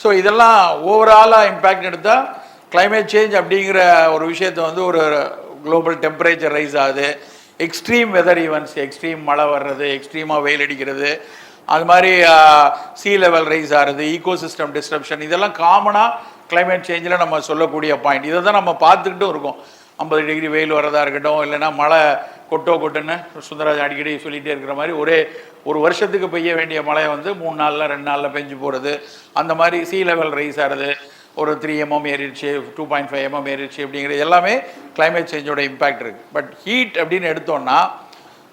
So இதெல்லாம் ஓவராலாக impact எடுத்தால் கிளைமேட் சேஞ்ச் அப்படிங்கிற ஒரு விஷயத்தை வந்து ஒரு குளோபல் டெம்பரேச்சர் ரைஸ் ஆகுது, எக்ஸ்ட்ரீம் வெதர் ஈவெண்ட்ஸ், எக்ஸ்ட்ரீம் மழை வர்றது, எக்ஸ்ட்ரீமாக வெயில் அடிக்கிறது, அது மாதிரி சீ லெவல் ரைஸ் ஆகிறது, ஈகோசிஸ்டம் டிஸ்ட்ரப்ஷன், இதெல்லாம் காமனாக கிளைமேட் சேஞ்சில் நம்ம சொல்லக்கூடிய பாயிண்ட். இதை தான் நம்ம பார்த்துக்கிட்டும் இருக்கோம். 50 டிகிரி வெயில் வரதா இருக்கட்டும், இல்லைன்னா மழை கொட்டுன்னு சுந்தரராஜ் அடிக்கடி சொல்லிகிட்டே இருக்கிற மாதிரி ஒரு வருஷத்துக்கு பெய்ய வேண்டிய மழையை வந்து 3 நாளில் 2 நாளில் பெஞ்சு போகிறது, அந்த மாதிரி சீ லெவல் ரைஸ் ஆகிறது, ஒரு 3 mm ஏறிடுச்சு, 2.5 mm ஏறிடுச்சு, அப்படிங்கிறது எல்லாமே கிளைமேட் சேஞ்சோட இம்பேக்ட் இருக்குது. பட் ஹீட் அப்படின்னு எடுத்தோன்னா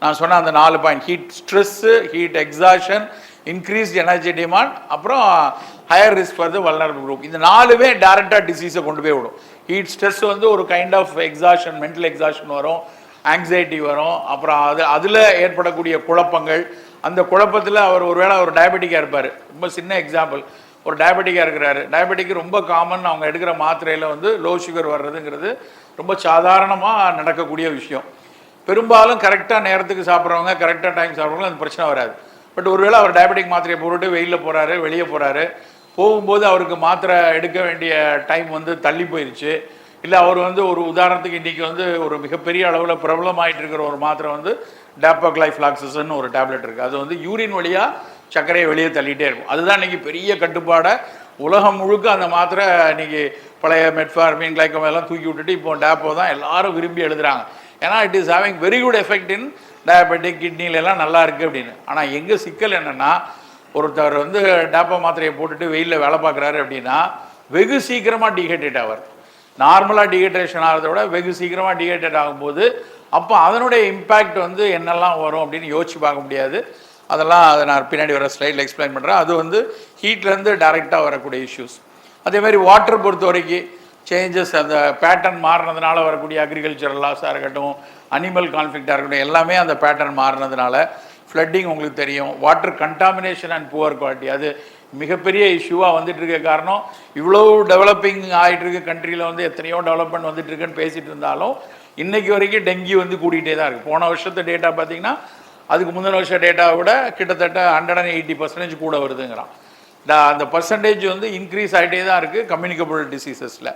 நான் சொன்ன அந்த 4 point, heat stress, heat exhaustion, increased energy demand, அப்புறம் higher risk for the vulnerable group, இந்த 4மே டேரெக்டாக டிசீஸை கொண்டு போய் விடும். ஹீட் ஸ்ட்ரெஸ் வந்து ஒரு kind of exhaustion, mental exhaustion வரும், ஆங்ஸைட்டி வரும், அப்புறம் அதில் ஏற்படக்கூடிய குழப்பங்கள், அந்த குழப்பத்தில் அவர் ஒருவேளை ஒரு டயபெட்டிக்காக இருப்பார். ரொம்ப சின்ன எக்ஸாம்பிள், ஒரு டயபெட்டிக்காக இருக்கிறாரு, டயபெட்டிக் ரொம்ப காமன், அவங்க எடுக்கிற மாத்திரையில் வந்து லோ சுகர் வர்றதுங்கிறது ரொம்ப சாதாரணமாக நடக்கக்கூடிய விஷயம். பெரும்பாலும் கரெக்டாக நேரத்துக்கு சாப்பிட்றவங்க, கரெக்டாக டைம் சாப்பிட்றவங்க அந்த பிரச்சனை வராது. பட் ஒருவேளை அவர் டயபெட்டிக் மாத்திரையை போட்டுட்டு வெயிலில் போகிறாரு, வெளியே போகிறாரு, போகும்போது அவருக்கு மாத்திரை எடுக்க வேண்டிய டைம் வந்து தள்ளி போயிடுச்சு, இல்லை அவர் வந்து ஒரு உதாரணத்துக்கு இன்றைக்கி வந்து ஒரு மிகப்பெரிய அளவில் பிரபலமாயிட்டு இருக்கிற ஒரு மாத்திரை வந்து டேப்போக்ளைஃப்ளாக்சஸ்ன்னு ஒரு டேப்லெட் இருக்குது. அது வந்து யூரின் வழியாக சர்க்கரையை வெளியே தள்ளிகிட்டே இருக்கும். அதுதான் இன்றைக்கி பெரிய கட்டுப்பாடை, உலகம் முழுக்க அந்த மாத்திரை இன்றைக்கி பழைய மெட்ஃபார்மின், கிளைக்கோமெல்லாம் தூக்கி விட்டுட்டு இப்போ டேப்போ தான் எல்லாரும் விரும்பி எழுதுகிறாங்க. ஏன்னா it is having very good effect in diabetic, கிட்னிலெல்லாம் நல்லா இருக்குது அப்படின்னு. ஆனால் எங்கே சிக்கல் என்னென்னா, ஒருத்தர் வந்து டேப்போ மாத்திரையை போட்டுட்டு வெயிலில் வேலை பார்க்குறாரு அப்படின்னா வெகு சீக்கிரமாக டீஹைட்ரேட் ஆவார். நார்மலாக டீஹைட்ரேஷன் ஆகிறத விட வெகு சீக்கிரமாக டீஹைட்ரேட் ஆகும்போது அப்போ அதனுடைய இம்பேக்ட் வந்து என்னெல்லாம் வரும் அப்படின்னு யோசிச்சு பார்க்க முடியாது. அதெல்லாம் அதை நான் பின்னாடி வர ஸ்லைடில் எக்ஸ்பிளைன் பண்ணுறேன். அது வந்து ஹீட்லேருந்து டைரெக்டாக வரக்கூடிய இஷ்யூஸ். அதேமாதிரி வாட்டர் பொறுத்த வரைக்கும் சேஞ்சஸ், அந்த பேட்டர்ன் மாறினதுனால வரக்கூடிய அக்ரிகல்ச்சரல் லாஸாக இருக்கட்டும், அனிமல் கான்ஃப்ளிக்டாக இருக்கட்டும், எல்லாமே அந்த பேட்டர்ன் மாறினதுனால ஃப்ளட்டிங் உங்களுக்கு தெரியும், water contamination and poor quality, அது மிகப்பெரிய இஷ்யூவாக வந்துட்டு இருக்க காரணம். இவ்வளோ டெவலப்பிங் ஆகிட்டு இருக்க கண்ட்ரியில் வந்து எத்தனையோ டெவலப்மெண்ட் வந்துட்டு இருக்குன்னு பேசிகிட்டு இருந்தாலும் இன்றைக்கி வரைக்கும் டெங்கி வந்து கூட்டிகிட்டே தான் இருக்குது. போன வருஷத்து டேட்டா பார்த்திங்கன்னா அதுக்கு முந்தின வருஷ டேட்டாவை விட கிட்டத்தட்ட 180% கூட வருதுங்கிறான். அந்த பர்சன்டேஜ் வந்து இன்க்ரீஸ் ஆகிட்டே தான் இருக்குது கம்யூனிகபிள் டிசீசஸில்.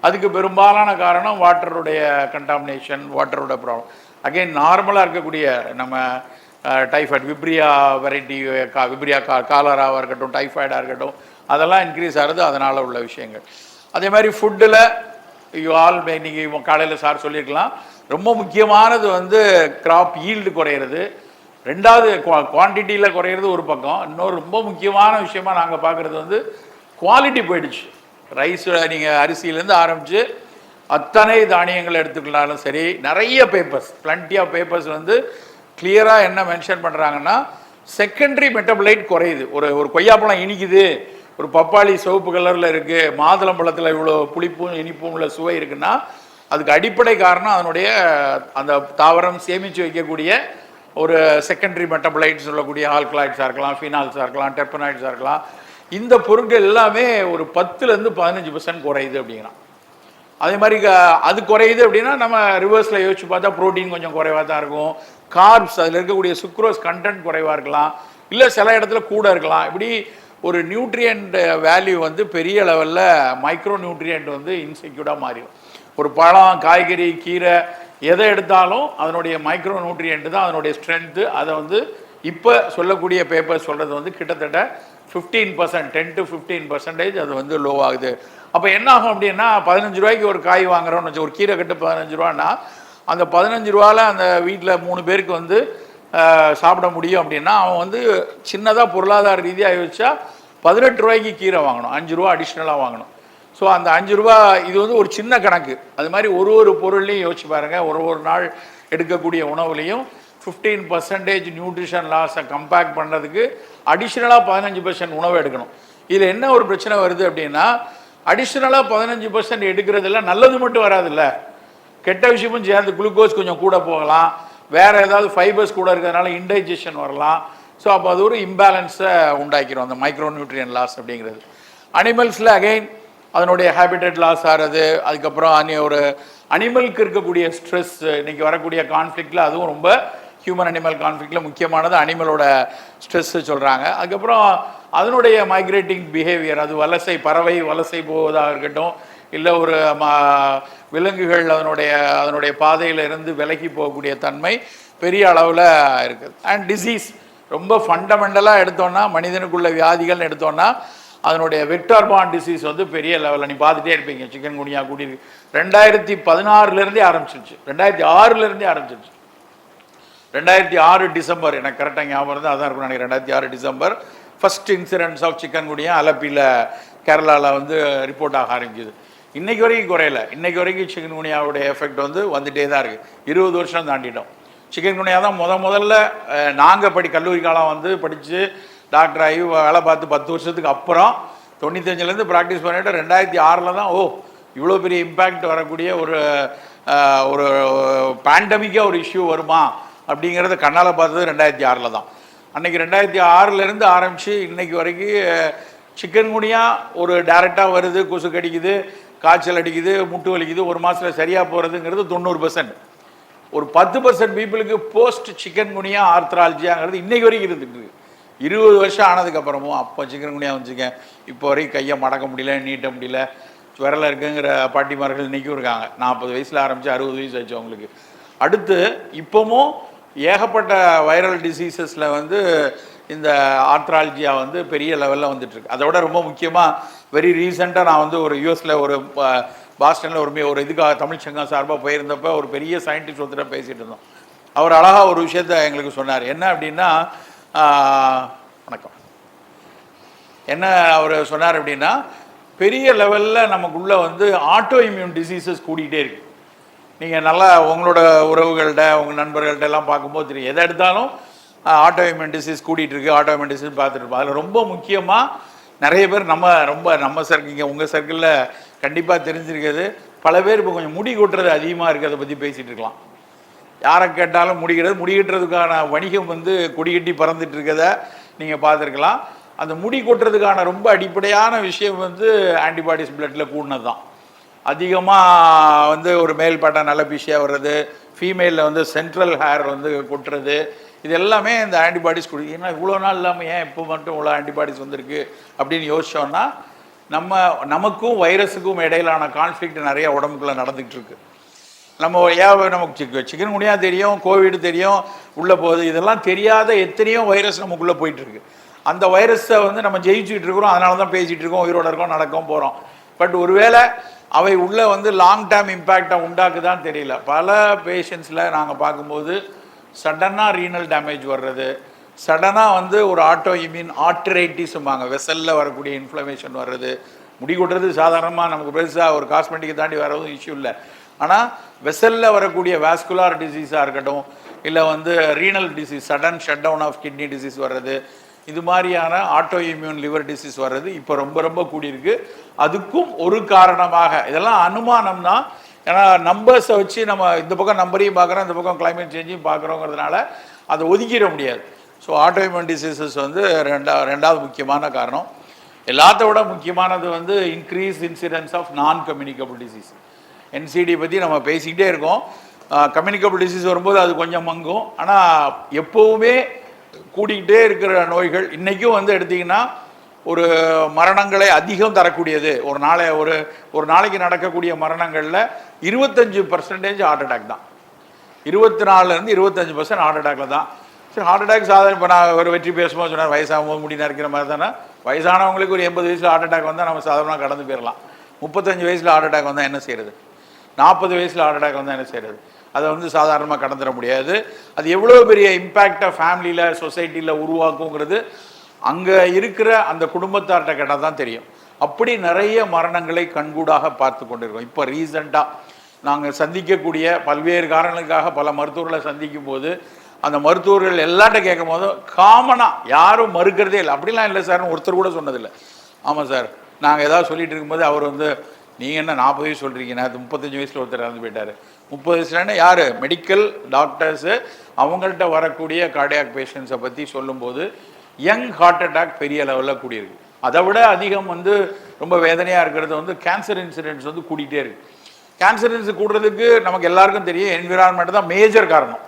அதுக்கு பெரும்பாலான காரணம் வாட்டருடைய கண்டாமினேஷன், வாட்டரோட ப்ராப்ளம். அகெயின் நார்மலாக இருக்கக்கூடிய நம்ம டைஃபாய்டு, விப்ரியா வெரைட்டி, விப்ரியா காலராவாக இருக்கட்டும், டைஃபாய்டாக இருக்கட்டும், அதெல்லாம் இன்க்ரீஸ் ஆகிறது அதனால் உள்ள விஷயங்கள். அதே மாதிரி ஃபுட்டில் இன்றைக்கி காலையில் சார் சொல்லியிருக்கலாம், ரொம்ப முக்கியமானது வந்து கிராப் ஈல்டு குறையிறது, ரெண்டாவது குவான்டிட்டியில் குறையிறது ஒரு பக்கம். இன்னொரு ரொம்ப முக்கியமான விஷயமா நாங்கள் பார்க்குறது வந்து குவாலிட்டி போயிடுச்சு. ரைஸ் நீங்கள் அரிசியிலேருந்து ஆரம்பித்து அத்தனை தானியங்களை எடுத்துக்கிட்டாலும் சரி, நிறைய பேப்பர்ஸ், பிளண்டி ஆஃப் பேப்பர்ஸ் வந்து கிளியராக என்ன மென்ஷன் பண்ணுறாங்கன்னா, செகண்டரி மெட்டபலைட் குறையுது. ஒரு கொய்யாப்பழம் இனிக்குது, ஒரு பப்பாளி சிவப்பு கலரில் இருக்குது, மாதுளம்பழத்தில் இவ்வளோ புளிப்பும் இனிப்பும் உள்ள சுவை இருக்குன்னா அதுக்கு அடிப்படை காரணம் அதனுடைய அந்த தாவரம் சேமித்து வைக்கக்கூடிய ஒரு செகண்டரி மெட்டபலைட்ஸ் சொல்லக்கூடிய ஆல்கலாய்ட்ஸாக இருக்கலாம், ஃபினால்ஸாக இருக்கலாம், டெர்பனாய்ட்ஸாக இருக்கலாம். இந்த பொருட்கள் எல்லாமே ஒரு 10% 15% குறையுது அப்படிங்கிறான். அதே மாதிரி அது குறையுது அப்படின்னா நம்ம ரிவர்ஸில் யோசிச்சு பார்த்தா ப்ரோட்டீன் கொஞ்சம் குறைவாக தான் இருக்கும், கார்ப்ஸ், அதில் இருக்கக்கூடிய சுக்ரோஸ் கண்டென்ட் குறைவாக இருக்கலாம், இல்லை சில இடத்துல கூட இருக்கலாம். இப்படி ஒரு நியூட்ரியன்ட் வேல்யூ வந்து பெரிய லெவலில் மைக்ரோ நியூட்ரியன்ட் வந்து இன்செக்யூர்டாக மாறிடும். ஒரு பழம், காய்கறி, கீரை எதை எடுத்தாலும் அதனுடைய மைக்ரோ நியூட்ரியன்ட் தான் அதனுடைய ஸ்ட்ரென்த்து. அதை வந்து இப்போ சொல்லக்கூடிய பேப்பர் சொல்கிறது வந்து கிட்டத்தட்ட 15%, 10 to 15% அது வந்து லோ ஆகுது. அப்போ என்ன ஆகும் அப்படின்னா, 15 ரூபாய்க்கு ஒரு காய் வாங்குறோம்னு வச்சு, ஒரு கீரை கட்டு 15 ரூபான்னா அந்த 15 ரூபாவில் அந்த வீட்டில் 3 பேருக்கு வந்து சாப்பிட முடியும் அப்படின்னா அவன் வந்து சின்னதாக பொருளாதார ரீதியாக யோசிச்சா 18 ரூபாய்க்கு கீரை வாங்கணும், 5 ரூபா அடிஷ்னலாக வாங்கணும். ஸோ அந்த 5 ரூபா இது வந்து ஒரு சின்ன கணக்கு. அது மாதிரி ஒரு பொருள்லையும் யோசிச்சு பாருங்கள், ஒரு நாள் எடுக்கக்கூடிய உணவுலையும் 15% நியூட்ரிஷன் லாஸை கம்பேர் பண்ணுறதுக்கு அடிஷ்னலாக 15% உணவு எடுக்கணும். இதில் என்ன ஒரு பிரச்சனை வருது அப்படின்னா, அடிஷ்னலாக 15% எடுக்கிறதுல நல்லது மட்டும் வராதுல்ல, கெட்ட விஷயமும் சேர்ந்து குளுக்கோஸ் கொஞ்சம் கூட போகலாம், வேறு ஏதாவது ஃபைபர்ஸ் கூட இருக்கிறதுனால இன்டைஜஷன் வரலாம். ஸோ அப்போ அது ஒரு இம்பேலன்ஸை உண்டாக்கிடும் அந்த மைக்ரோ நியூட்ரியன் லாஸ் அப்படிங்கிறது. அனிமல்ஸில் அகெயின் அதனுடைய ஹேபிட்டட் லாஸ் ஆகிறது, அதுக்கப்புறம் ஒரு அனிமலுக்கு இருக்கக்கூடிய ஸ்ட்ரெஸ், இன்றைக்கி வரக்கூடிய கான்ஃப்ளிக்டில் அதுவும் ரொம்ப ஹியூமன் அனிமல் கான்ஃப்ளிக்டில் முக்கியமானது அனிமலோட ஸ்ட்ரெஸ்ஸு சொல்கிறாங்க. அதுக்கப்புறம் அதனுடைய மைக்ரேட்டிங் பிஹேவியர், அது வலசை பறவை வலசை போவதாக இருக்கட்டும், இல்லை ஒரு விலங்குகள் அதனுடைய பாதையிலிருந்து விலகி போகக்கூடிய தன்மை பெரிய அளவில் இருக்குது. அண்ட் டிசீஸ் ரொம்ப ஃபண்டமெண்டலாக எடுத்தோன்னா, மனிதனுக்குள்ள வியாதிகள்னு எடுத்தோன்னா அதனுடைய வெக்டார்பான் டிசீஸ் வந்து பெரிய லெவலில் நீ பார்த்துட்டே இருப்பீங்க. சிக்கன் குனியா கூட்டியிருக்கு 2016 ஆரம்பிச்சிருச்சு, 2006 ஆரம்பிச்சிருச்சு. 2006 டிசம்பர் எனக்கு கரெக்டாக ஞாபகம் இருந்தால் அதான் இருக்கும் நினைக்கிறேன். 2006 December first incidents of chikungunya அலப்பியில் கேரளாவில் வந்து ரிப்போர்ட் ஆக ஆரம்பிக்குது. இன்றைக்கு வரைக்கும் குறையல. இன்றைக்கு வரைக்கும் சிக்கன் குனியாவுடைய எஃபெக்ட் வந்து வந்துகிட்டே தான் இருக்குது. 20 வருஷம் தாண்டிட்டோம். சிக்கன் குனியா தான் முதல்ல நாங்கள் கல்லூரி காலம் வந்து படித்து டாக்டர் ஆகி வேலை பார்த்து 10 வருஷத்துக்கு அப்புறம் 95லேருந்து ப்ராக்டிஸ் பண்ணிவிட்டு 2006 தான் இவ்வளோ பெரிய இம்பேக்ட் வரக்கூடிய ஒரு பேண்டமிக்காக ஒரு இஷ்யூ வருமா அப்படிங்கிறத கண்ணால் பார்த்தது 2006 தான். அன்றைக்கி 2006 ஆரம்பித்து இன்னைக்கு வரைக்கும் சிக்கன் குனியா ஒரு டைரெக்டாக வருது, கொசு கடிக்குது, காய்ச்சல் அடிக்குது, முட்டு வலிக்குது, ஒரு மாதத்தில் சரியாக போகிறதுங்கிறது 90%. ஒரு 10% பீப்புளுக்கு போஸ்ட் சிக்கன் குனியா ஆர்த்ராலஜியாங்கிறது இன்றைக்கு வரைக்கும் இருந்துட்டு இருக்கு. 20 வருஷம் ஆனதுக்கப்புறமும் அப்போ சிக்கன் குனியா வந்துச்சுங்க, இப்போ வரைக்கும் கையை மடக்க முடியல, நீட்ட முடியல, விரல இருக்குங்கிற பாட்டிமார்கள் இன்றைக்கும் இருக்காங்க. 40 வயசில் ஆரம்பித்து 60 வயசு ஆச்சு அவங்களுக்கு. அடுத்து இப்போவும் ஏகப்பட்ட வைரல் டிசீசஸில் வந்து இந்த ஆர்த்ராலஜியா வந்து பெரிய லெவலில் வந்துட்டுருக்கு. அதோட ரொம்ப முக்கியமாக வெரி ரீசெண்டாக நான் வந்து ஒரு யூஎஸில் ஒரு பாஸ்டனில் ஒரு இதுக்காக தமிழ் சங்கம் சார்பாக போயிருந்தப்போ ஒரு பெரிய சயின்டிஸ்ட் ஒருத்தர பேசிகிட்டு இருந்தோம். அவர் அழகாக ஒரு விஷயத்த எங்களுக்கு சொன்னார். என்ன அப்படின்னா, வணக்கம், என்ன அவர் சொன்னார் அப்படின்னா, பெரிய லெவலில் நமக்குள்ளே வந்து ஆட்டோ இம்யூன் டிசீசஸ் கூடிக்கிட்டே இருக்குது. நீங்கள் நல்லா உங்களோட உறவுகள்கிட்ட உங்கள் நண்பர்கள்ட்ட எல்லாம் பார்க்கும்போது தெரியும், எதை எடுத்தாலும் ஆட்டோ இம்யூன் டிசீஸ் கூட்டிகிட்டு இருக்குது, ஆட்டோ இம்யூன் டிசீஸ் பார்த்துட்டு இருப்போம். அதில் ரொம்ப முக்கியமாக நிறைய பேர் நம்ம சர்க்கிள், உங்கள் சர்க்கிளில் கண்டிப்பாக தெரிஞ்சிருக்கிறது, பல பேர் இப்போ கொஞ்சம் முடி கொட்டுறது அதிகமாக இருக்குது. அதை பற்றி பேசிகிட்டு இருக்கலாம். யாரை கேட்டாலும் முடிகட்டுறதுக்கான வணிகம் வந்து கொடிகட்டி பறந்துட்டு இருக்கதை நீங்கள் பார்த்துருக்கலாம். அந்த முடி கொட்டுறதுக்கான ரொம்ப அடிப்படையான விஷயம் வந்து ஆன்டிபாடிஸ் பிளட்டில் கூடினது தான். அதிகமாக வந்து ஒரு மேல் பட்டம் நல்ல பிஷியாக வர்றது, ஃபீமேலில் வந்து சென்ட்ரல் ஹேர் வந்து கொட்டுறது, இது எல்லாமே இந்த ஆன்டிபாடிஸ் ஏன்னா இவ்வளோ நாள் இல்லாமல் ஏன் இப்போ மட்டும் இவ்வளோ ஆன்டிபாடிஸ் வந்திருக்கு அப்படின்னு யோசிச்சோன்னா, நமக்கும் வைரஸுக்கும் இடையிலான கான்ஃப்ளிக்ட் நிறைய உடம்புக்குள்ளே நடந்துகிட்டு இருக்கு. நமக்கு சிக்கன் குனியா தெரியும், கோவிட் தெரியும், உள்ளே போகுது, இதெல்லாம் தெரியாத எத்தனையோ வைரஸ் நமக்குள்ளே போயிட்டுருக்கு. அந்த வைரஸை வந்து நம்ம ஜெயிச்சுக்கிட்டு இருக்கிறோம், அதனால தான் பேசிகிட்டு இருக்கோம், உயிரோட இருக்கோம், நடக்கவும் போகிறோம். பட் ஒருவேளை அவை உள்ளே வந்து லாங் டேர்ம் இம்பேக்டை உண்டாக்குதான்னு தெரியல. பல பேஷண்ட்ஸில் நாங்கள் பார்க்கும்போது சடனாக ரீனல் டேமேஜ் வர்றது, சடனாக வந்து ஒரு ஆட்டோ இம்யூன் ஆர்டரைட்டிஸ்ம்பாங்க, வெசலில் வரக்கூடிய இன்ஃப்ளமேஷன் வர்றது. முடி கொட்டுறது சாதாரணமாக நமக்கு பெருசாக ஒரு காஸ்மெட்டிக்கை தாண்டி வரதும் இஷ்யூ இல்லை. ஆனால் வெசலில் வரக்கூடிய வாஸ்குலார் டிசீஸாக இருக்கட்டும், இல்லை வந்து renal disease, sudden shut down of kidney disease வர்றது, இது மாதிரியான ஆட்டோ இம்யூன் லிவர் டிசீஸ் வர்றது இப்போ ரொம்ப ரொம்ப கூடியிருக்கு. அதுக்கும் ஒரு காரணமாக, இதெல்லாம் அனுமானம் தான், ஏன்னா நம்பர்ஸை வச்சு நம்ம இந்த பக்கம் நம்பரையும் பார்க்குறோம், இந்த பக்கம் கிளைமேட் சேஞ்சையும் பார்க்குறோங்கிறதுனால அதை ஒதுக்கிட முடியாது. ஸோ ஆட்டோ இம்யூன் டிசீசஸ் வந்து ரெண்டாவது முக்கியமான காரணம். எல்லாத்த விட முக்கியமானது வந்து increase incidence of non communicable disease. NCD பற்றி நம்ம பேசிக்கிட்டே இருக்கோம். கம்யூனிகபிள் டிசீஸ் வரும்போது அது கொஞ்சம் மங்கும், ஆனால் எப்போவுமே கூடிக்கிட்டே இருக்கிற நோய்கள் இன்றைக்கும் வந்து எடுத்திங்கன்னா ஒரு மரணங்களை அதிகம் தரக்கூடியது. ஒரு நாளைக்கு நடக்கக்கூடிய மரணங்களில் 25% ஹார்ட் அட்டாக் தான். 24% 25% ஹார்ட் அட்டாக்ல தான். சரி, ஹார்ட் அட்டாக் சாதாரண, இப்போ நான் ஒரு வெற்றி பேசும்போது சொன்னார் வயசாகும்போது முடி நரைக்கிற மாதிரி தானே. வயசானவங்களுக்கு ஒரு 80 வயசில் ஹார்ட் அட்டாக் வந்தால் நம்ம சாதாரணமாக கடந்து போயிடலாம். 35 வயசில் ஹார்ட் அட்டாக் வந்தால் என்ன செய்கிறது? 40 வயசில் ஹார்ட் அட்டாக் வந்தால் என்ன செய்கிறது? அதை வந்து சாதாரணமாக கடந்துட முடியாது. அது எவ்வளோ பெரிய இம்பேக்டை ஃபேமிலியில், சொசைட்டியில் உருவாக்குங்கிறது அங்கே இருக்கிற அந்த குடும்பத்தார்கிட்ட கேட்டால் தான் தெரியும். அப்படி நிறைய மரணங்களை கண்கூடாக பார்த்து கொண்டிருக்கோம். இப்போ ரீசண்டாக நாங்கள் சந்திக்கக்கூடிய பல்வேறு காரணங்களுக்காக பல மருத்துவர்களை சந்திக்கும் போது அந்த மருத்துவர்கள் எல்லார்ட்ட கேட்கும் போது காமனாக யாரும் மறுக்கிறதே இல்லை. அப்படிலாம் இல்லை சார்னு ஒருத்தர் கூட சொன்னதில்லை. ஆமாம் சார், நாங்கள் ஏதாவது சொல்லிகிட்டு இருக்கும்போது அவர் வந்து, நீங்கள் என்ன 40 வயசு சொல்கிறீங்க, அது 35 வயசில் ஒருத்தர் இறந்து போயிட்டார். 30 வயசுலன்னா யார்? மெடிக்கல் டாக்டர்ஸு, அவங்கள்ட்ட வரக்கூடிய கார்டியாக் பேஷண்ட்ஸை பற்றி சொல்லும்போது யங் ஹார்ட் அட்டாக் பெரிய லெவலில் கூடியிருக்கு. அதை விட அதிகம் வந்து ரொம்ப வேதனையாக இருக்கிறது வந்து கேன்சர் இன்சிடென்ட்ஸ் வந்து கூட்டிகிட்டே இருக்குது. கேன்சர் இன்சிடென்ட்ஸ் கூடுறதுக்கு நமக்கு எல்லாருக்கும் தெரியும், என்விரான்மெண்ட் தான் மேஜர் காரணம்.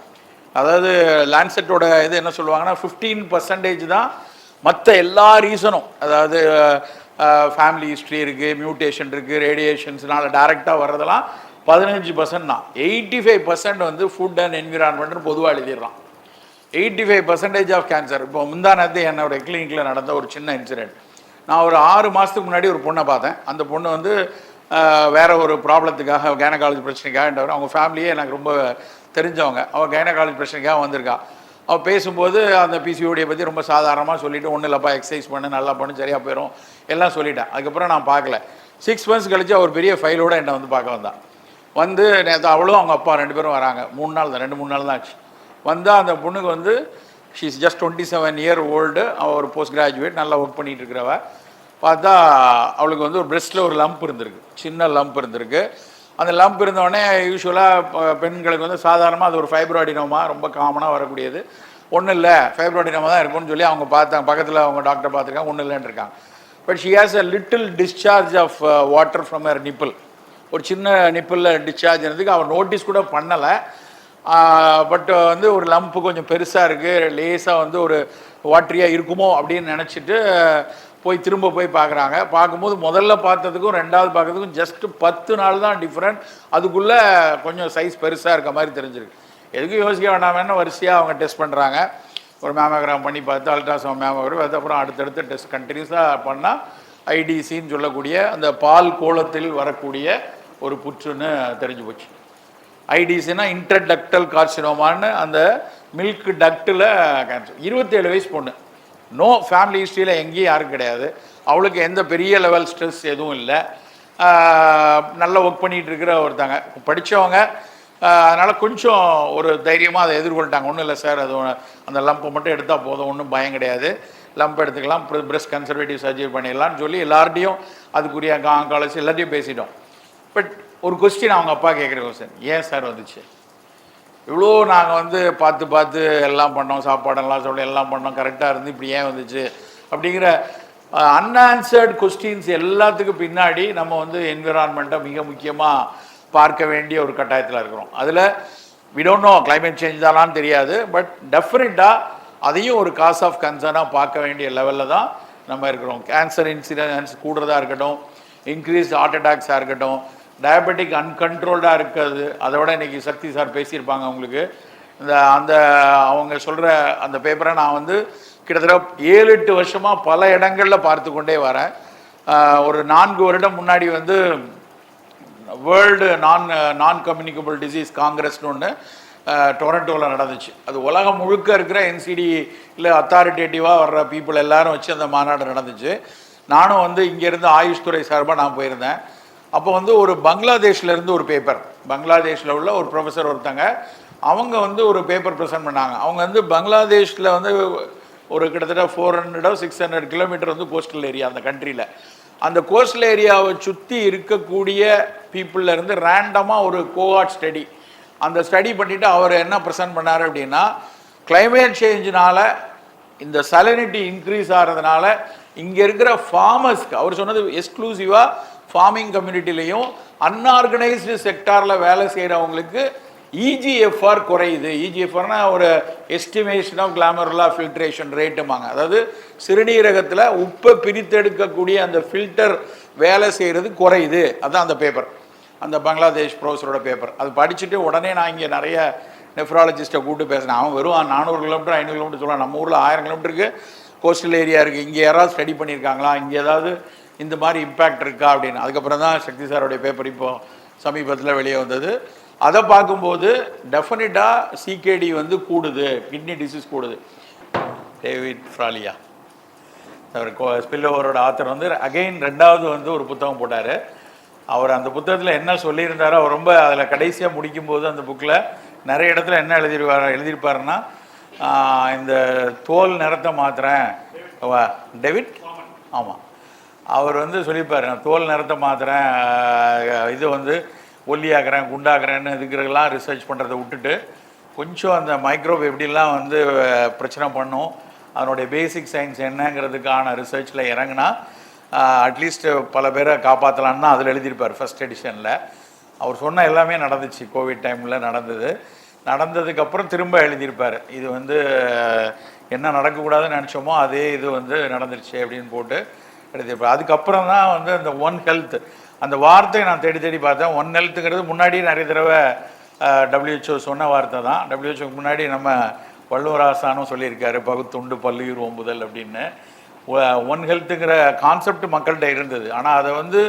அதாவது லான்செட்டோட இது என்ன சொல்லுவாங்கன்னா 15% தான் மற்ற எல்லா ரீசனும், அதாவது ஃபேமிலி ஹிஸ்ட்ரி இருக்குது, மியூட்டேஷன் இருக்குது, ரேடியேஷன்ஸ்னால டைரெக்டாக வர்றதெல்லாம் 15% தான். 85% வந்து ஃபுட் அண்ட் என்விரான்மெண்ட்னு பொதுவாக எழுதிடுறான். 85% ஆஃப் கேன்சர். இப்போ முந்தானத்து என்னோடய கிளினிக்கில் நடந்த ஒரு சின்ன இன்சிடென்ட். நான் ஒரு 6 மாதத்துக்கு முன்னாடி ஒரு பொண்ணை பார்த்தேன். அந்த பொண்ணு வந்து வேறு ஒரு ப்ராப்ளத்துக்காக, கைனகாலஜி பிரச்சனைக்காக, அவங்க ஃபேமிலியே எனக்கு ரொம்ப தெரிஞ்சவங்க. அவள் கைனகாலஜி பிரச்சனைக்காக வந்திருக்கா. அவள் பேசும்போது அந்த பிசிஓடியை பற்றி ரொம்ப சாதாரணமாக சொல்லிவிட்டு, ஒன்றும் இல்லைப்பா, எக்ஸசைஸ் பண்ணு, நல்லா பண்ணு, சரியாக போயிடும், எல்லாம் சொல்லிட்டேன். அதுக்கப்புறம் நான் பார்க்கல. 6 months கழிச்சு அவர் பெரிய ஃபைலோடு என்னை வந்து பார்க்க வந்தான். வந்து நேற்று அவளும் அவங்க அப்பா 2 பேரும் வராங்க. 3 நாள் தான், 2-3 நாள் தான் ஆச்சு. வந்தால் அந்த பொண்ணுக்கு வந்து she is just 27 year old. அவள் ஒரு போஸ்ட் கிராஜுவேட், நல்லா ஒர்க் பண்ணிகிட்டு இருக்கிறவ. பார்த்தா அவளுக்கு வந்து ஒரு பிரெஸ்ட்டில் ஒரு லம்ப் இருந்திருக்கு, சின்ன லம்ப் இருந்திருக்கு. அந்த லம்ப் இருந்தோடனே யூஸ்வலாக பெண்களுக்கு வந்து சாதாரணமாக அது ஒரு ஃபைப்ராய்டினோமா, ரொம்ப காமனாக வரக்கூடியது. ஒன்றும் இல்லை, ஃபைப்ராய்டினோமா தான் இருக்கும்னு சொல்லி அவங்க பார்த்தாங்க. பக்கத்தில் அவங்க டாக்டர் பார்த்துருக்காங்க, ஒன்றும் இல்லைன்னு இருக்காங்க. But she has a little discharge of water from her nipple. ஒரு சின்ன நிப்பிளில் டிஸ்சார்ஜ் இருந்ததுக்கு அவள் நோட்டீஸ் கூட பண்ணலை. பட் வந்து ஒரு லம்ப்பு கொஞ்சம் பெருசாக இருக்குது, லேஸாக வந்து ஒரு வாட்டரியாக இருக்குமோ அப்படின்னு நினச்சிட்டு திரும்ப போய் பார்க்குறாங்க. பார்க்கும்போது முதல்ல பார்த்ததுக்கும் 2வது பார்க்கறதுக்கும் ஜஸ்ட் 10 நாள் தான் டிஃப்ரெண்ட். அதுக்குள்ளே கொஞ்சம் சைஸ் பெருசாக இருக்க மாதிரி தெரிஞ்சிருக்கு. எதுக்கும் யோசிக்க வேண்டாமேன்னு வரிசையாக அவங்க டெஸ்ட் பண்ணுறாங்க. ஒரு மேமோகிராம் பண்ணி பார்த்து, அல்ட்ராசவுண்ட் மேமோகிராம், அதுக்கப்புறம் அடுத்தடுத்து டெஸ்ட் கண்டினியூஸாக பண்ணால் ஐடிசின்னு சொல்லக்கூடிய அந்த பால் கோலத்தில் வரக்கூடிய ஒரு புற்றுன்னு தெரிஞ்சு போச்சு. ஐடிசினா இன்டர்டக்டல் கார்சினோமான்னு அந்த மில்க் டக்டில் கேன்சர். 27 வயசு பொண்ணு. நோ ஃபேமிலி ஹிஸ்ட்ரியில் எங்கேயும் யாரும் கிடையாது. அவளுக்கு எந்த பெரிய லெவல் ஸ்ட்ரெஸ் எதுவும் இல்லை. நல்லா ஒர்க் பண்ணிகிட்டு இருக்கிற ஒருத்தாங்க, படித்தவங்க. அதனால் கொஞ்சம் ஒரு தைரியமாக அதை எதிர்கொள்ட்டாங்க. ஒன்றும் இல்லை சார், அது அந்த லம்பை மட்டும் எடுத்தால் போதும், ஒன்றும் பயம் கிடையாது, லம்ப் எடுத்துக்கலாம், பிரெஸ்ட் கன்சர்வேட்டிவ் சர்ஜரி பண்ணிடலான்னு சொல்லி எல்லார்ட்டையும் அதுக்குரிய ஆங்காலஜி எல்லாத்தையும் பேசிட்டோம். பட் ஒரு கொஸ்டின் அவங்க அப்பா கேட்குற கொஸ்டின், ஏன் சார் வந்துச்சு? இவ்வளோ நாங்கள் வந்து பார்த்து எல்லாம் பண்ணோம், சாப்பாடெல்லாம் சொல்லி எல்லாம் பண்ணோம், கரெக்டாக இருந்து இப்படி ஏன் வந்துச்சு அப்படிங்கிற அன்ஆன்சர்டு கொஸ்டின்ஸ் எல்லாத்துக்கும் பின்னாடி நம்ம வந்து என்விரான்மெண்ட்டை மிக முக்கியமாக பார்க்க வேண்டிய ஒரு கட்டாயத்தில் இருக்கிறோம். அதில் we don't know climate change தானான்னு தெரியாது, பட் டெஃபினட்டாக அதையும் ஒரு காஸ் ஆஃப் கன்சர்னாக பார்க்க வேண்டிய லெவலில் தான் நம்ம இருக்கிறோம். கேன்சர் இன்சிடென்ஸ் கூடுறதா இருக்கட்டும், இன்க்ரீஸ் ஹார்ட் அட்டாக்ஸாக இருக்கட்டும், டயபெட்டிக் அன்கண்ட்ரோல்டாக இருக்கிறது. அதை விட இன்றைக்கி சக்தி சார் பேசியிருப்பாங்க உங்களுக்கு. அந்த அவங்க சொல்கிற அந்த பேப்பரை நான் வந்து கிட்டத்தட்ட 7-8 வருஷமாக பல இடங்களில் பார்த்து கொண்டே வரேன். ஒரு 4 வருடம் முன்னாடி வந்து வேர்ல்டு நான் கம்யூனிகபிள் டிசீஸ் காங்கிரஸ்னு ஒன்று டொரண்டோவில் நடந்துச்சு. அது உலகம் முழுக்க இருக்கிற என்சிடி இல்லை அத்தாரிட்டேட்டிவாக வர்ற பீப்புள் எல்லாரும் வச்சு அந்த மாநாடு நடந்துச்சு. நானும் வந்து இங்கேருந்து ஆயுஷ் துறை சார்பாக நான் போயிருந்தேன். அப்போ வந்து ஒரு பங்களாதேஷ்லேருந்து ஒரு பேப்பர், பங்களாதேஷில் உள்ள ஒரு ப்ரொஃபஸர் ஒருத்தங்க, அவங்க வந்து ஒரு பேப்பர் ப்ரெசென்ட் பண்ணாங்க. அவங்க வந்து பங்களாதேஷில் வந்து ஒரு கிட்டத்தட்ட 400-600 கிலோமீட்டர் வந்து கோஸ்டல் ஏரியா அந்த கண்ட்ரியில். அந்த கோஸ்டல் ஏரியாவை சுற்றி இருக்கக்கூடிய பீப்புளிலேருந்து ரேண்டமாக ஒரு கோஹார்ட் ஸ்டடி, அந்த ஸ்டடி பண்ணிவிட்டு அவர் என்ன ப்ரெசென்ட் பண்ணார் அப்படின்னா, கிளைமேட் சேஞ்சினால் இந்த சலினிட்டி இன்க்ரீஸ் ஆகிறதுனால இங்கே இருக்கிற ஃபார்மர்ஸ்க்கு, அவர் சொன்னது எக்ஸ்க்ளூசிவாக ஃபார்மிங் கம்யூனிட்டிலையும் அன்ஆர்கனைஸ்டு செக்டாரில் வேலை செய்கிறவங்களுக்கு இஜிஎஃப்ஆர் குறையுது. இஜிஎஃப்ஆர்னா ஒரு எஸ்டிமேஷன் ஆஃப் கிளாமருலா ஃபில்ட்ரேஷன் ரேட்டுமாங்க. அதாவது சிறுநீரகத்தில் உப்பை பிரித்தெடுக்கக்கூடிய அந்த ஃபில்டர் வேலை செய்கிறது குறையுது. அதுதான் அந்த பேப்பர், அந்த பங்களாதேஷ் ப்ரொஃபஸரோட பேப்பர். அது படிச்சுட்டு உடனே நான் இங்கே நிறைய நெஃப்ராலஜிஸ்ட்டை கூப்பிட்டு பேசினேன். அவன் வெறும் 400 கிலோமீட்டர் 500 கிலோமீட்டர் சொல்லுவான். நம்ம ஊரில் 1000 கிலோமீட்டருக்கு கோஸ்டல் ஏரியா இருக்குது. இங்கே யாராவது ஸ்டடி பண்ணியிருக்காங்களா, இங்கே ஏதாவது இந்த மாதிரி இம்பேக்ட் இருக்கா அப்படின்னு. அதுக்கப்புறம் தான் சக்தி சாரோடைய பேப்பர் இப்போ சமீபத்தில் வெளியே வந்தது. அதை பார்க்கும்போது டெஃபினட்டாக சிகேடி வந்து கூடுது, கிட்னி டிசீஸ் கூடுது. டேவிட் ஃப்ராலியா அவர் ஸ்பில் ஓவரோட ஆத்தர் வந்து அகெயின் 2வது வந்து ஒரு புத்தகம் போட்டார். அவர் அந்த புத்தகத்தில் என்ன சொல்லியிருந்தாரோ, அவர் ரொம்ப அதில் கடைசியாக முடிக்கும்போது அந்த புக்கில் நிறைய இடத்துல என்ன எழுதியிருப்பாருன்னா, இந்த தோல் நிறத்தை மாற்றுறேன், டேவிட், ஆமாம், அவர் வந்து சொல்லியிருப்பார், நான் தோல் நிறத்தை மாற்றுறேன், இது வந்து ஒல்லியாக்குறேன், குண்டாக்குறேன்னு இதுக்கிறதெல்லாம் ரிசர்ச் பண்ணுறதை விட்டுட்டு கொஞ்சம் அந்த மைக்ரோப் எப்படிலாம் வந்து பிரச்சனை பண்ணும், அதனுடைய பேசிக் சயின்ஸ் என்னங்கிறதுக்கான ரிசர்ச்சில் இறங்கினா அட்லீஸ்ட் பல பேரை காப்பாற்றலான்னு தான் அதில் எழுதியிருப்பார் ஃபஸ்ட் எடிஷனில். அவர் சொன்ன எல்லாமே நடந்துச்சு, கோவிட் டைமில் நடந்ததுக்கப்புறம் திரும்ப எழுதியிருப்பார். இது வந்து என்ன நடக்கக்கூடாதுன்னு நினச்சோமோ அதே இது வந்து நடந்துருச்சு அப்படின்னு போட்டு எடுத்து. அதுக்கப்புறம் தான் வந்து அந்த ஒன் ஹெல்த் அந்த வார்த்தையை நான் தேடி தேடி பார்த்தேன். ஒன் ஹெல்த்துங்கிறது முன்னாடியே நிறைய தடவை WHO சொன்ன வார்த்தை தான். WHOக்கு முன்னாடி நம்ம வள்ளுவர் ஆசானும் சொல்லியிருக்காரு, பகுத்துண்டு பல்லுயிர் ஓம்புதல் அப்படின்னு. ஒன் ஹெல்த்துங்கிற கான்செப்ட் மக்கள்கிட்ட இருந்தது. ஆனால் அதை வந்து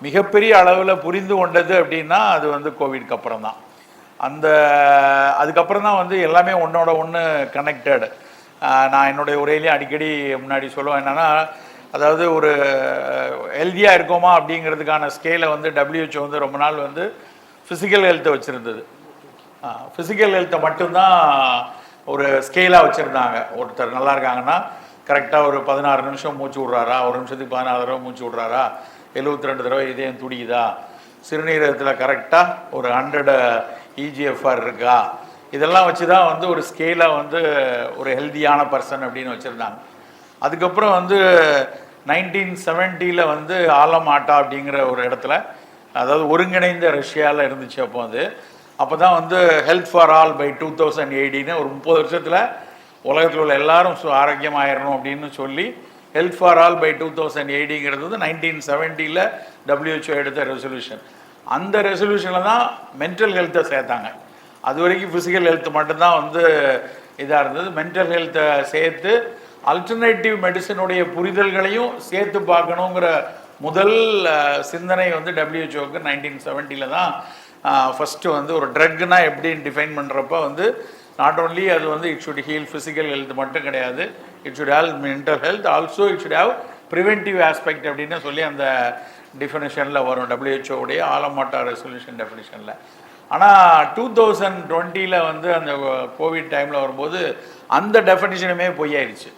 மிகப்பெரிய அளவில் புரிந்து கொண்டது அப்படின்னா அது வந்து கோவிட்க்கு அப்புறம் தான். அதுக்கப்புறம் தான் வந்து எல்லாமே ஒன்றோட ஒன்று கனெக்டட். நான் என்னுடைய உரையிலேயே அடிக்கடி முன்னாடி சொல்லுவேன் என்னென்னா, அதாவது ஒரு ஹெல்த்தியாக இருக்கோமா அப்படிங்கிறதுக்கான ஸ்கேலை வந்து WHO வந்து ரொம்ப நாள் வந்து ஃபிசிக்கல் ஹெல்த்தை வச்சுருந்தது. ஃபிசிக்கல் ஹெல்த்தை மட்டும்தான் ஒரு ஸ்கேலாக வச்சுருந்தாங்க. ஒருத்தர் நல்லா இருக்காங்கன்னா கரெக்டாக ஒரு 16 நிமிஷம் மூச்சு விட்றாரா, ஒரு நிமிஷத்துக்கு 16 தடவை மூச்சு விட்றாரா, 72 தடவை இதயம் துடிக்குதா, சிறுநீரகத்தில் கரெக்டாக ஒரு 100 EGFR இருக்கா, இதெல்லாம் வச்சு தான் வந்து ஒரு ஸ்கேலாக வந்து ஒரு ஹெல்த்தியான பர்சன் அப்படின்னு வச்சுருந்தாங்க. அதுக்கப்புறம் வந்து 1970 வந்து ஆலமாட்டா அப்படிங்கிற ஒரு இடத்துல, அதாவது ஒருங்கிணைந்த ரஷ்யாவில் இருந்துச்சு அப்போ தான் வந்து ஹெல்த் ஃபார் ஆல் பை 2080 ஒரு 30 வருஷத்தில் உலகத்தில் உள்ள எல்லாரும் ஆரோக்கியமாயிடணும் அப்படின்னு சொல்லி ஹெல்த் ஃபார் ஆல் பை 2080 வந்து 1970 WHO எடுத்த ரெசல்யூஷன். அந்த ரெசல்யூஷனில் தான் மென்டல் ஹெல்த்தை சேர்த்தாங்க. அது வரைக்கும் ஃபிசிக்கல் ஹெல்த் மட்டும்தான் வந்து இதாக இருந்தது. மென்டல் ஹெல்த்தை சேர்த்து அல்டர்னேட்டிவ் மெடிசனுடைய புரிதல்களையும் சேர்த்து பார்க்கணுங்கிற முதல் சிந்தனை வந்து WHO-க்கு 1970 தான் ஃபஸ்ட்டு வந்து ஒரு ட்ரக்னா எப்படின்னு டிஃபைன் பண்ணுறப்ப வந்து நாட் ஓன்லி அது வந்து it should heal physical health மட்டும் கிடையாது, it should have mental health also, it should have preventive aspect அப்படின்னு சொல்லி அந்த டிஃபினிஷனில் வரும் WHO-உடைய ஆலமாட்டா ரெசல்யூஷன் டெஃபினிஷனில். ஆனால் 2020 வந்து அந்த கோவிட் டைமில் வரும்போது அந்த டெஃபினிஷனுமே பொய்யாயிருச்சு.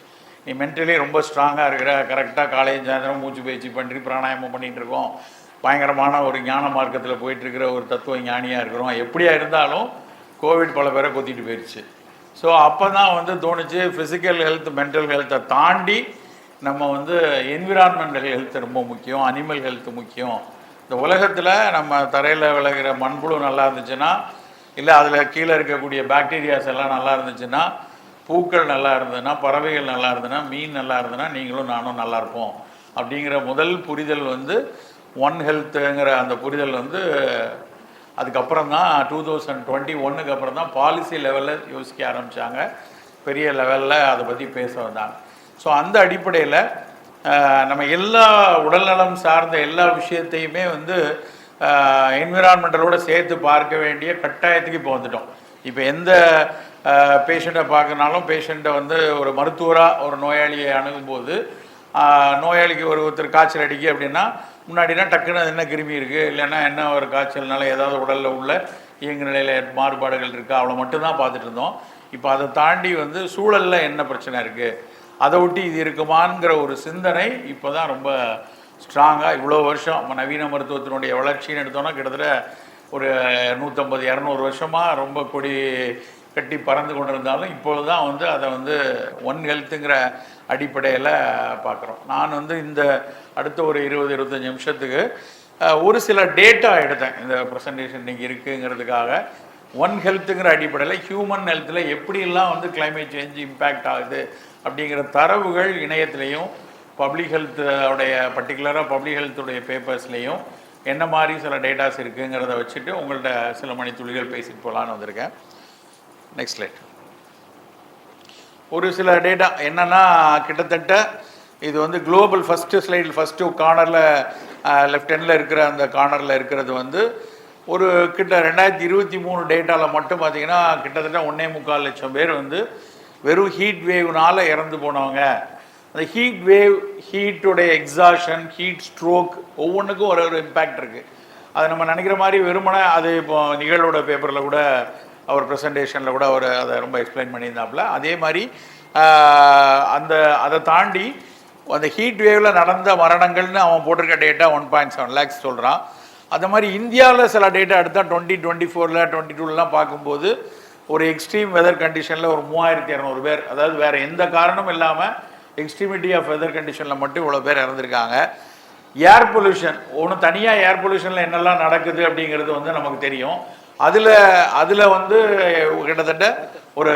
நீ மென்டலி ரொம்ப ஸ்ட்ராங்காக இருக்கிற, கரெக்டாக காலையும் சாயந்தரம் மூச்சு பயிற்சி பண்ணி பிராணாயாமம் பண்ணிகிட்டு இருக்கோம், பயங்கரமான ஒரு ஞான மார்க்கத்தில் போயிட்டுருக்கிற ஒரு தத்துவ ஞானியாக இருக்கிறோம், எப்படியா இருந்தாலும் கோவிட் பல பேரை கொத்திட்டு போயிடுச்சு. ஸோ அப்போ தான் வந்து தோணுச்சு ஃபிசிக்கல் ஹெல்த் மென்டல் ஹெல்த்தை தாண்டி நம்ம வந்து என்விரான்மெண்டல் ஹெல்த் ரொம்ப முக்கியம், அனிமல் ஹெல்த் முக்கியம். இந்த உலகத்தில் நம்ம தரையில் விளைகிற மண்புழு நல்லா இருந்துச்சுன்னா, இல்லை அதில் கீழே இருக்கக்கூடிய பாக்டீரியாஸ் எல்லாம் நல்லா இருந்துச்சுன்னா, பூக்கள் நல்லா இருந்ததுன்னா, பறவைகள் நல்லா இருந்ததுன்னா, மீன் நல்லா இருந்ததுன்னா நீங்களும் நானும் நல்லா இருப்போம் அப்படிங்கிற முதல் புரிதல் வந்து ஒன் ஹெல்த்துங்கிற அந்த புரிதல் வந்து அதுக்கப்புறம் தான் 2021 அப்புறம் தான் பாலிசி லெவலில் யோசிக்க ஆரம்பித்தாங்க, பெரிய லெவலில் அதை பற்றி பேச வந்தாங்க. ஸோ அந்த அடிப்படையில் நம்ம எல்லா உடல்நலம் சார்ந்த எல்லா விஷயத்தையுமே வந்து என்விரான்மெண்டலோடு சேர்த்து பார்க்க வேண்டிய கட்டாயத்துக்கு இப்போ வந்துட்டோம். இப்போ எந்த பேஷண்ட்டை பார்க்கனாலும் பேஷண்ட்டை வந்து ஒரு மருத்துவராக ஒரு நோயாளியை அணுகும்போது, நோயாளிக்கு ஒருத்தர் காய்ச்சல் அடிக்கு அப்படின்னா முன்னாடினா டக்குன்னு அது என்ன கிருமி இருக்குது, இல்லைன்னா என்ன ஒரு காய்ச்சல்னால ஏதாவது உடலில் உள்ள இயங்கு நிலையில் மாறுபாடுகள் இருக்கா, அவ்வளோ மட்டும்தான் பார்த்துட்டு இருந்தோம். இப்போ அதை தாண்டி வந்து சூழலில் என்ன பிரச்சனை இருக்குது, அதை ஒட்டி இது இருக்குமாங்கிற ஒரு சிந்தனை இப்போ தான் ரொம்ப ஸ்ட்ராங்காக இவ்வளோ வருஷம் நவீன மருத்துவத்தினுடைய வளர்ச்சின்னு எடுத்தோன்னா கிட்டத்தட்ட ஒரு 150-200 வருஷமாக ரொம்ப கொடி கட்டி பறந்து கொண்டு இருந்தாலும் இப்பொழுது தான் வந்து அதை வந்து ஒன் ஹெல்த்துங்கிற அடிப்படையில் பார்க்குறோம். நான் வந்து இந்த அடுத்த ஒரு 20-25 நிமிஷத்துக்கு ஒரு சில டேட்டா எடுத்தேன் இந்த ப்ரெசன்டேஷன் இன்றைக்கி இருக்குங்கிறதுக்காக. ஒன் ஹெல்த்துங்கிற அடிப்படையில் ஹியூமன் ஹெல்த்தில் எப்படியெல்லாம் வந்து கிளைமேட் சேஞ்ச் இம்பேக்ட் ஆகுது அப்படிங்கிற தரவுகள் இணையத்துலேயும் பப்ளிக் ஹெல்த்தோடைய பர்டிகுலராக பப்ளிக் ஹெல்த்துடைய பேப்பர்ஸ்லேயும் என்ன மாதிரி சில டேட்டாஸ் இருக்குங்கிறத வச்சுட்டு உங்கள்கிட்ட சில மணித்துளிகள் பேசிட்டு போகலான்னு வந்திருக்கேன். Next slide. ஒரு சில டேட்டா என்னென்னா, கிட்டத்தட்ட இது வந்து குளோபல் ஃபஸ்ட்டு ஸ்லைடில் ஃபஸ்ட்டு கார்னரில் லெஃப்ட் ஹேண்டில் இருக்கிற அந்த கார்னரில் இருக்கிறது வந்து ஒரு 2023 டேட்டாவில் மட்டும் பார்த்திங்கன்னா கிட்டத்தட்ட 1.25 லட்சம் பேர் வந்து வெறும் ஹீட் வேவ்னால் இறந்து போனவங்க. அந்த ஹீட் வேவ், ஹீட்டுடைய எக்ஸாஷன், ஹீட் ஸ்ட்ரோக் ஒவ்வொன்றுக்கும் ஒரு இம்பேக்ட் இருக்குது. அதை நம்ம நினைக்கிற மாதிரி வெறுமனே அது இப்போ நிகழ்வோட பேப்பரில் கூட அவர் ப்ரெசன்டேஷனில் கூட அவர் அதை ரொம்ப எக்ஸ்பிளைன் பண்ணியிருந்தாப்புல. அதே மாதிரி அதை தாண்டி அந்த ஹீட் வேவில் நடந்த மரணங்கள்னு அவன் போட்டிருக்க டேட்டா 1.7 lakhs சொல்கிறான். அந்த மாதிரி இந்தியாவில் சில டேட்டா எடுத்தால் 2024 22 பார்க்கும்போது ஒரு எக்ஸ்ட்ரீம் வெதர் கண்டிஷனில் ஒரு 3200 பேர், அதாவது வேறு எந்த காரணமும் இல்லாமல் எக்ஸ்ட்ரீமிட்டி ஆஃப் வெதர் கண்டிஷனில் மட்டும் இவ்வளோ பேர் இறந்துருக்காங்க. ஏர் பொல்யூஷன் ஒன்று தனியாக, ஏர் பொல்யூஷனில் என்னெல்லாம் நடக்குது அப்படிங்கிறது வந்து நமக்கு தெரியும். அதில் வந்து கிட்டத்தட்ட ஒரு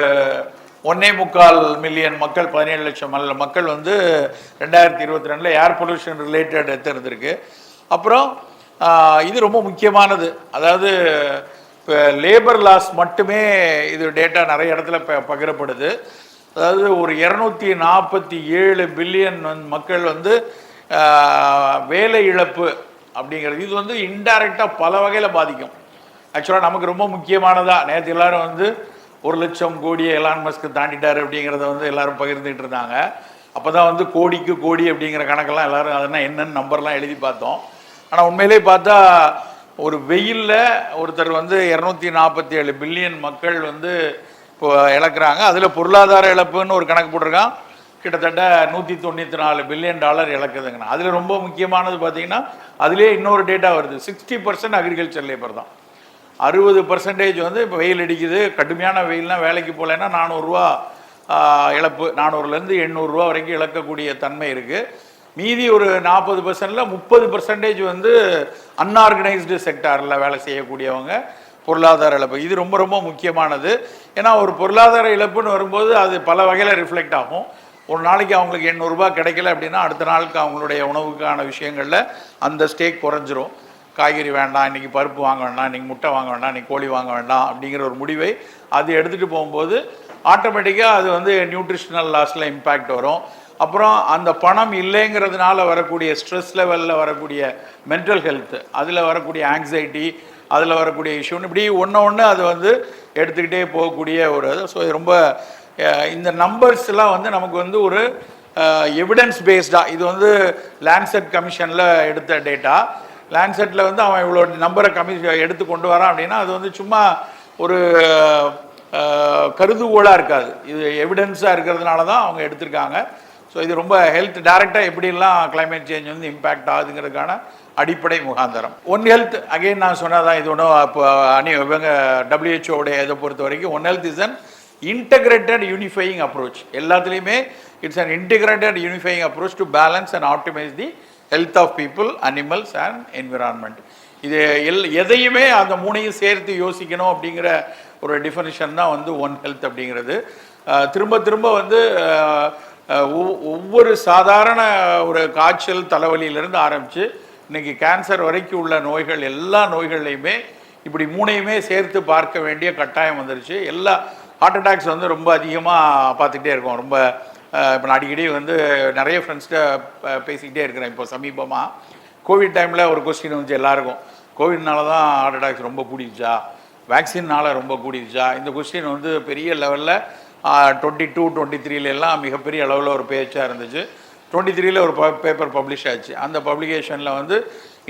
1.25 மில்லியன் மக்கள், 17 லட்சம் மக்கள் வந்து 2022 ஏர் பொல்யூஷன் ரிலேட்டட் டெத் இருந்திருக்கு. அப்புறம் இது ரொம்ப முக்கியமானது, அதாவது இப்போ லேபர் லாஸ் மட்டுமே இது டேட்டா நிறைய இடத்துல பகிரப்படுது. அதாவது ஒரு 247 பில்லியன் மக்கள் வந்து வேலை இழப்பு அப்படிங்கிறது, இது வந்து இன்டைரக்டாக பல வகையில் பாதிக்கும். ஆக்சுவலாக நமக்கு ரொம்ப முக்கியமானதாக நேற்று எல்லாரும் வந்து 1 லட்சம் கோடியை எலான் மஸ்க் தாண்டிட்டார் அப்படிங்கிறத வந்து எல்லாரும் பகிர்ந்துட்டு இருந்தாங்க. அப்போ தான் வந்து கோடிக்கு கோடி அப்படிங்கிற கணக்கெல்லாம் எல்லாரும் அதெல்லாம் என்னென்னு நம்பர்லாம் எழுதி பார்த்தோம். ஆனால் உண்மையிலே பார்த்தா ஒரு வெயிலில் ஒருத்தர் வந்து 247 பில்லியன் மக்கள் வந்து இப்போ இழக்கிறாங்க. அதில் பொருளாதார இழப்புன்னு ஒரு கணக்கு போட்டிருக்கான், கிட்டத்தட்ட $194 பில்லியன் இழக்குதுங்கண்ணா. அதில் ரொம்ப முக்கியமானது பார்த்தீங்கன்னா அதிலே இன்னொரு டேட்டா வருது, 60% அக்ரிகல்ச்சர் லேபர் தான். 60% வந்து இப்போ வெயில் அடிக்குது, கடுமையான வெயில்னால் வேலைக்கு போகலைன்னா 400 ரூபா இழப்பு, 400லேருந்து 800 ரூபா வரைக்கும் இழக்கக்கூடிய தன்மை இருக்குது. மீதி ஒரு 40%ல் 30% வந்து அன்ஆர்கனைஸ்டு செக்டாரில் வேலை செய்யக்கூடியவங்க பொருளாதார இழப்பு. இது ரொம்ப ரொம்ப முக்கியமானது. ஏன்னா ஒரு பொருளாதார இழப்புன்னு வரும்போது அது பல வகையில் ரிஃப்ளெக்ட் ஆகும். ஒரு நாளைக்கு அவங்களுக்கு 800 ரூபா கிடைக்கல அப்படின்னா அடுத்த நாளுக்கு அவங்களுடைய உணவுக்கான விஷயங்களில் அந்த ஸ்டேக் குறைஞ்சிரும். காய்கறி வேண்டாம், இன்றைக்கி பருப்பு வாங்க வேண்டாம், இன்றைக்கி முட்டை வாங்க வேண்டாம், இன்றைக்கி கோழி வாங்க வேண்டாம் அப்படிங்கிற ஒரு முடிவை அது எடுத்துகிட்டு போகும்போது ஆட்டோமேட்டிக்காக அது வந்து நியூட்ரிஷனல் லாஸில் இம்பேக்ட் வரும். அப்புறம் அந்த பணம் இல்லைங்கிறதுனால வரக்கூடிய ஸ்ட்ரெஸ் லெவலில் வரக்கூடிய மென்டல் ஹெல்த்து, அதில் வரக்கூடிய ஆங்ஸைட்டி, அதில் வரக்கூடிய இஷ்யூன்னு இப்படி ஒன்று அது வந்து எடுத்துக்கிட்டே போகக்கூடிய ஒரு இது. ஸோ ரொம்ப இந்த நம்பர்ஸ்லாம் வந்து நமக்கு வந்து ஒரு எவிடன்ஸ் பேஸ்டாக, இது வந்து லேண்ட்செட் கமிஷனில் எடுத்த டேட்டா. லேண்ட்செட்டில் வந்து அவன் இவ்வளோ நம்பரை எடுத்து கொண்டு வரான் அப்படின்னா அது வந்து சும்மா ஒரு கருதுகோளாக இருக்காது, இது எவிடன்ஸாக இருக்கிறதுனால தான் அவங்க எடுத்திருக்காங்க. ஸோ இது ரொம்ப ஹெல்த் டைரெக்டாக எப்படிலாம் கிளைமேட் சேஞ்ச் வந்து இம்பேக்ட் ஆகுதுங்கிறதுக்கான அடிப்படை முகாந்தரம். ஒன் ஹெல்த் அகெயின் நான் சொன்னதான், இது ஒன்றும் இப்போ இவங்க WHO இதை பொறுத்த வரைக்கும் one health is an integrated unifying approach. எல்லாத்துலேயுமே it's an integrated unifying approach to balance and optimise the health of people, animals and environment. இது எதையுமே அந்த மூணையும் சேர்த்து யோசிக்கணும் அப்படிங்கிற ஒரு டிஃபனிஷன் தான் வந்து ஒன் ஹெல்த் அப்படிங்கிறது. திரும்ப திரும்ப வந்து ஒவ்வொரு சாதாரண ஒரு காய்ச்சல் தலைவலியிலேருந்து ஆரம்பித்து இன்றைக்கி கேன்சர் வரைக்கும் உள்ள நோய்கள், எல்லா நோய்கள்லையுமே இப்படி மூணையுமே சேர்த்து பார்க்க வேண்டிய கட்டாயம் வந்துருச்சு. எல்லா ஹார்ட் அட்டாக்ஸ் வந்து ரொம்ப அதிகமாக பார்த்துக்கிட்டே இருக்கோம். ரொம்ப இப்போ நான் அடிக்கடி வந்து நிறைய ஃப்ரெண்ட்ஸ்கிட்ட பேசிக்கிட்டே இருக்கிறேன். இப்போ சமீபமாக கோவிட் டைமில் ஒரு கொஸ்டின் வந்துச்சு எல்லாருக்கும், கோவிட்னால தான் ஹார்ட் அட்டாக்ஸ் ரொம்ப கூடிடுச்சா, வேக்சின்னால் ரொம்ப கூடிடுச்சா? இந்த கொஸ்டின் வந்து பெரிய லெவலில் 22, 23 மிகப்பெரிய அளவில் ஒரு பேச்சாக இருந்துச்சு. 23 ஒரு பேப்பர் பப்ளிஷ் ஆச்சு. அந்த பப்ளிகேஷனில் வந்து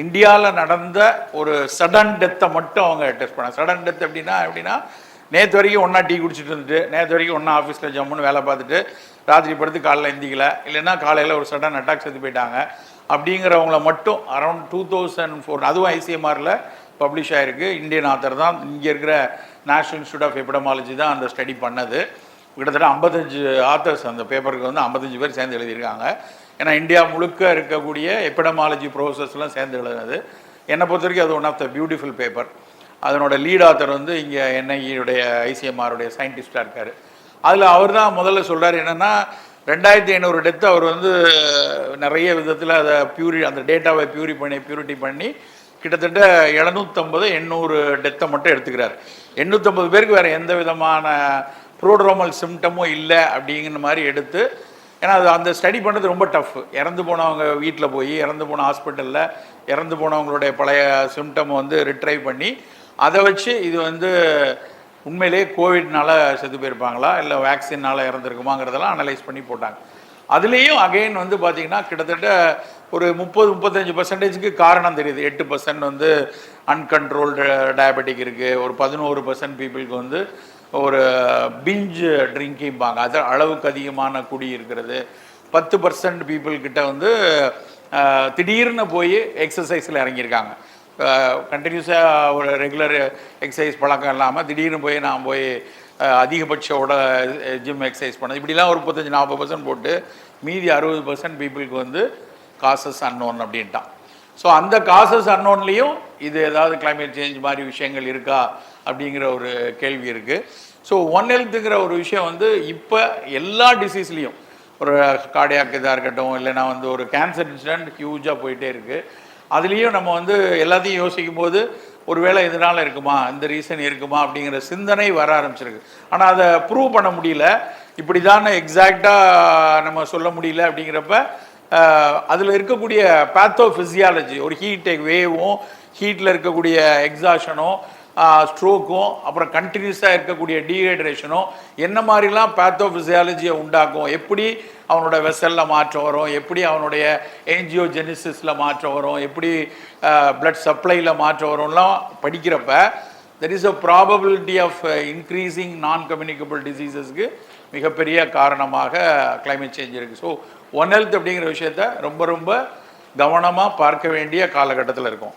இந்தியாவில் நடந்த ஒரு சடன் டெத்தை மட்டும் அவங்க டெஸ்ட் பண்ணாங்க. சடன் டெத் எப்படின்னா நேற்று வரைக்கும் ஒன்றா டீ குடிச்சிட்டு இருந்துட்டு, நேற்று வரைக்கும் ஒன்றா ஆஃபீஸில் ஜம்முன்னு வேலை பார்த்துட்டு ராத்திரி படுத்து காலையில் எந்திக்கல, இல்லைன்னா காலையில் ஒரு சடன் அட்டாக் செத்து போயிட்டாங்க அப்படிங்கிறவங்கள மட்டும் அரௌண்ட் 2004, அதுவும் ICMRல பப்ளிஷ் ஆகிருக்கு. இந்தியன் ஆத்தர் தான், இங்கே இருக்கிற நேஷனல் இன்ஸ்டியூட் ஆஃப் எபிடமாலஜி தான் அந்த ஸ்டடி பண்ணது. கிட்டத்தட்ட 55 ஆத்தர்ஸ் அந்த பேப்பருக்கு வந்து 55 பேர் சேர்ந்து எழுதியிருக்காங்க. ஏன்னா இந்தியா முழுக்க இருக்கக்கூடிய எபிடமாலஜி ப்ரோசஸ்லாம் சேர்ந்து எழுதுனது. என்னை பொறுத்த வரைக்கும் அது one of the beautiful paper. அதனோட லீட் ஆத்தர் வந்து இங்கே NIE ICMR சயின்டிஸ்டாக இருக்கார். அதில் அவர் தான் முதல்ல சொல்கிறார் என்னென்னா 2500 டெத்து அவர் வந்து நிறைய விதத்தில் அதை அந்த டேட்டாவை பியூரிட்டி பண்ணி கிட்டத்தட்ட 750-800 டெத்தை மட்டும் எடுத்துக்கிறார். 850 பேருக்கு வேறு எந்த விதமான ப்ரோட்ரோமல் சிம்டமும் இல்லை அப்படிங்கிற மாதிரி எடுத்து, ஏன்னா அது அந்த ஸ்டடி பண்ணுறது ரொம்ப டஃப். இறந்து போனவங்க வீட்டில் போய், இறந்து போன ஹாஸ்பிட்டலில் இறந்து போனவங்களுடைய பழைய சிம்டம் வந்து ரிட்ரைவ் பண்ணி அதை வச்சு இது வந்து உண்மையிலே கோவிட்னால செத்து போயிருப்பாங்களா இல்லை வேக்சினால் இறந்துருக்குமாங்கிறதெல்லாம் அனலைஸ் பண்ணி போட்டாங்க. அதுலேயும் அகெயின் வந்து பார்த்திங்கன்னா கிட்டத்தட்ட ஒரு 30-35% காரணம் தெரியுது. 8% வந்து அன்கண்ட்ரோல்டு டயபெட்டிக் இருக்குது, ஒரு 11% பீப்புளுக்கு வந்து ஒரு பிஞ்சு ட்ரிங்கிங்பாங்க, அது அளவுக்கு அதிகமான குடி இருக்கிறது. 10% பீப்புள்கிட்ட வந்து திடீர்னு போய் எக்ஸசைஸில் இறங்கியிருக்காங்க. கண்டினியூஸாக ஒரு ரெகுலர் எக்ஸசைஸ் பழக்கம் இல்லாமல் திடீர்னு போய் நான் போய் அதிகபட்சோட ஜிம் எக்ஸசைஸ் பண்ணது, இப்படிலாம் ஒரு 35-40% போட்டு மீதி 60% பீப்புளுக்கு வந்து காசஸ் அன்னோன் அப்படின்ட்டான். ஸோ அந்த காசஸ் அன்னோன்லேயும் இது ஏதாவது கிளைமேட் சேஞ்ச் மாதிரி விஷயங்கள் இருக்கா அப்படிங்கிற ஒரு கேள்வி இருக்குது. ஸோ ஒன் ஹெல்த்துங்கிற ஒரு விஷயம் வந்து இப்போ எல்லா டிசீஸ்லேயும் ஒரு கார்டியாக் இதாக இருக்கட்டும், இல்லைனா வந்து ஒரு கேன்சர் இன்சிடென்ட் ஹியூஜாக போயிட்டே இருக்குது. அதுலேயும் நம்ம வந்து எல்லாத்தையும் யோசிக்கும் போது ஒருவேளை இதனால் இருக்குமா, இந்த ரீசன் இருக்குமா அப்படிங்கிற சிந்தனை வர ஆரம்பிச்சிருக்கு. ஆனால் அதை ப்ரூவ் பண்ண முடியல, இப்படி தான் எக்ஸாக்டாக நம்ம சொல்ல முடியல. அப்படிங்கிறப்ப அதில் இருக்கக்கூடிய பேத்தோஃபிசியாலஜி, ஒரு ஹீட் வேவும், ஹீட்டில் இருக்கக்கூடிய எக்ஸாஷனும், ஸ்ட்ரோக்கும், அப்புறம் கண்டினியூஸாக இருக்கக்கூடிய டீஹைட்ரேஷனும் என்ன மாதிரிலாம் பேத்தோஃபிசியாலஜியை உண்டாக்கும், எப்படி அவனோட வெசலில் மாற்றம் வரும், எப்படி அவனுடைய ஏஞ்சியோஜெனிசிஸில் மாற்றம் வரும், எப்படி பிளட் சப்ளையில் மாற்றம் வரும்லாம் படிக்கிறப்ப there is a probability of increasing non communicable டிசீசஸ்க்கு மிகப்பெரிய காரணமாக கிளைமேட் சேஞ்ச் இருக்குது. ஸோ ஒன் ஹெல்த் அப்படிங்கிற விஷயத்த ரொம்ப ரொம்ப கவனமாக பார்க்க வேண்டிய காலகட்டத்தில் இருக்கும்.